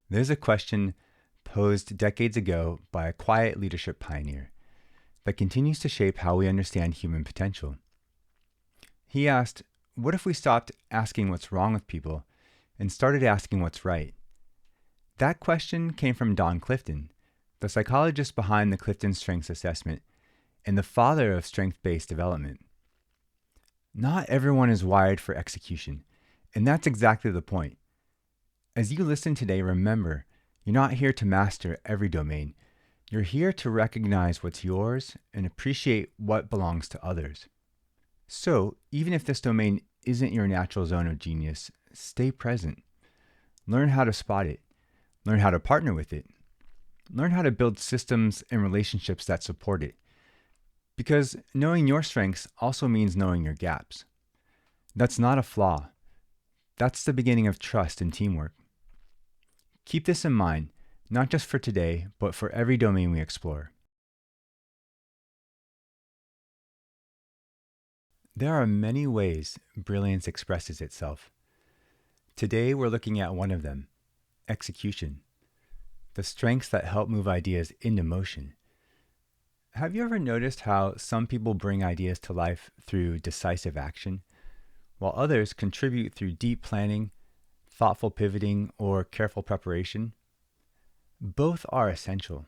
There's a question posed decades ago by a quiet leadership pioneer that continues to shape how we understand human potential. He asked, what if we stopped asking what's wrong with people and started asking what's right? That question came from Don Clifton, the psychologist behind the CliftonStrengths assessment and the father of strength-based development. Not everyone is wired for execution, and that's exactly the point. As you listen today, remember, you're not here to master every domain. You're here to recognize what's yours and appreciate what belongs to others. So, even if this domain isn't your natural zone of genius, stay present. Learn how to spot it. Learn how to partner with it. Learn how to build systems and relationships that support it. Because knowing your strengths also means knowing your gaps. That's not a flaw. That's the beginning of trust and teamwork. Keep this in mind, not just for today, but for every domain we explore. There are many ways brilliance expresses itself. Today, we're looking at one of them, execution, the strengths that help move ideas into motion. Have you ever noticed how some people bring ideas to life through decisive action, while others contribute through deep planning, thoughtful pivoting, or careful preparation? Both are essential.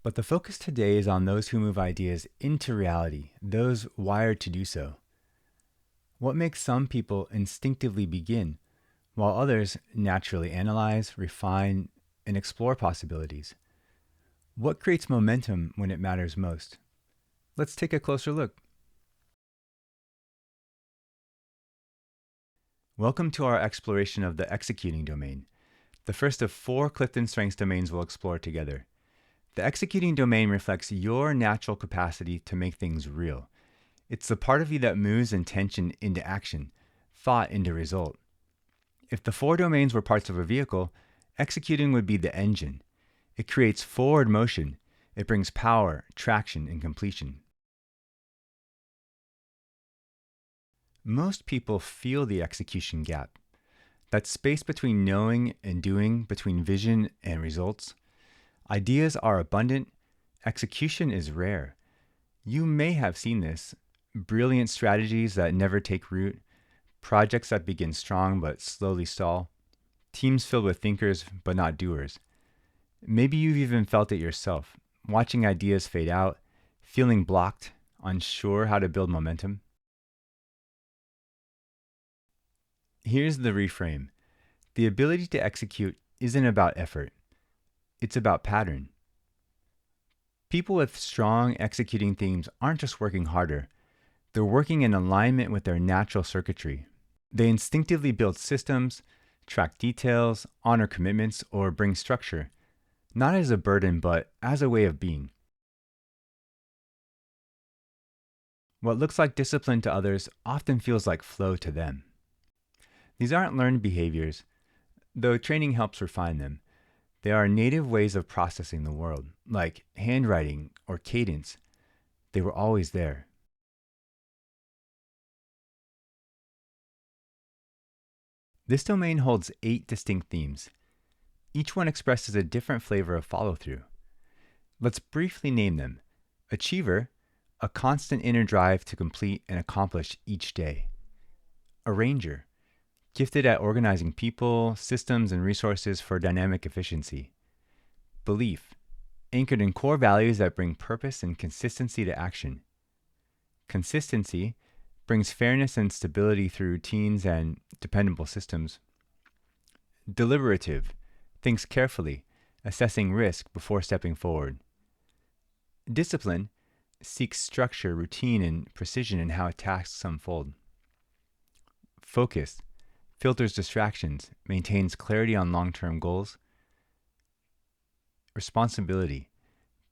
But the focus today is on those who move ideas into reality, those wired to do so. What makes some people instinctively begin, while others naturally analyze, refine, and explore possibilities? What creates momentum when it matters most? Let's take a closer look. Welcome to our exploration of the executing domain, the first of 4 CliftonStrengths domains we'll explore together. The executing domain reflects your natural capacity to make things real. It's the part of you that moves intention into action, thought into result. If the 4 domains were parts of a vehicle, executing would be the engine. It creates forward motion. It brings power, traction, and completion. Most people feel the execution gap, that space between knowing and doing, between vision and results. Ideas are abundant. Execution is rare. You may have seen this. Brilliant strategies that never take root, projects that begin strong but slowly stall, teams filled with thinkers but not doers. Maybe you've even felt it yourself, watching ideas fade out, feeling blocked, unsure how to build momentum. Here's the reframe. The ability to execute isn't about effort. It's about pattern. People with strong executing themes aren't just working harder. They're working in alignment with their natural circuitry. They instinctively build systems, track details, honor commitments, or bring structure, not as a burden, but as a way of being. What looks like discipline to others often feels like flow to them. These aren't learned behaviors, though training helps refine them. They are native ways of processing the world, like handwriting or cadence. They were always there. This domain holds 8 distinct themes. Each one expresses a different flavor of follow-through. Let's briefly name them. Achiever, a constant inner drive to complete and accomplish each day. Arranger, gifted at organizing people, systems, and resources for dynamic efficiency. Belief, anchored in core values that bring purpose and consistency to action. Consistency brings fairness and stability through routines and dependable systems. Deliberative, thinks carefully, assessing risk before stepping forward. Discipline seeks structure, routine, and precision in how tasks unfold. Focus filters distractions, maintains clarity on long-term goals. Responsibility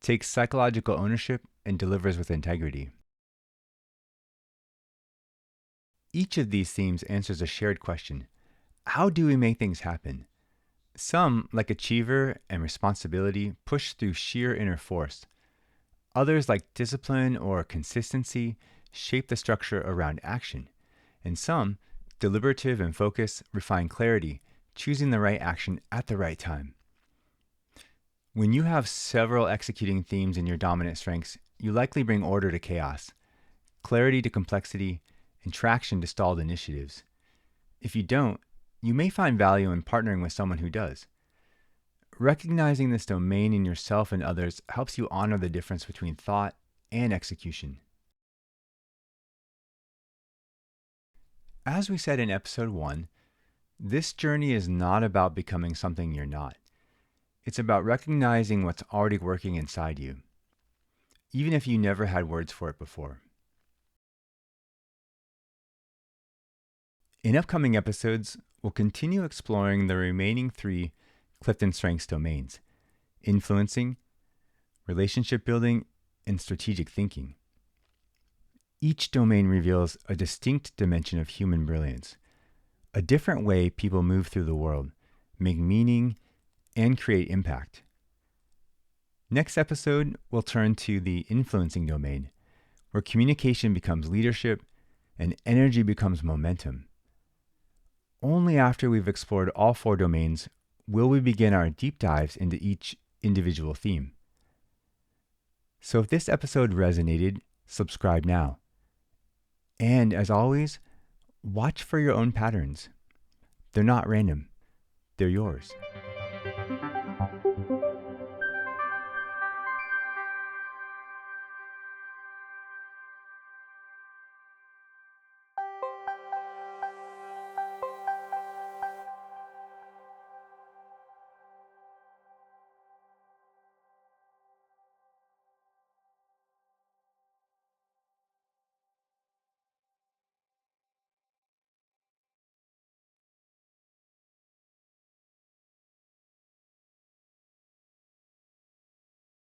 takes psychological ownership and delivers with integrity. Each of these themes answers a shared question. How do we make things happen? Some, like achiever and responsibility, push through sheer inner force. Others, like discipline or consistency, shape the structure around action. And some, deliberative and focus, refine clarity, choosing the right action at the right time. When you have several executing themes in your dominant strengths, you likely bring order to chaos, clarity to complexity, and traction to stalled initiatives. If you don't, you may find value in partnering with someone who does. Recognizing this domain in yourself and others helps you honor the difference between thought and execution. As we said in episode 1, this journey is not about becoming something you're not. It's about recognizing what's already working inside you, even if you never had words for it before. In upcoming episodes, we'll continue exploring the remaining 3 CliftonStrengths domains: influencing, relationship building, and strategic thinking. Each domain reveals a distinct dimension of human brilliance, a different way people move through the world, make meaning, and create impact. Next episode, we'll turn to the influencing domain, where communication becomes leadership and energy becomes momentum. Only after we've explored all 4 domains will we begin our deep dives into each individual theme. So if this episode resonated, subscribe now. And as always, watch for your own patterns. They're not random, they're yours.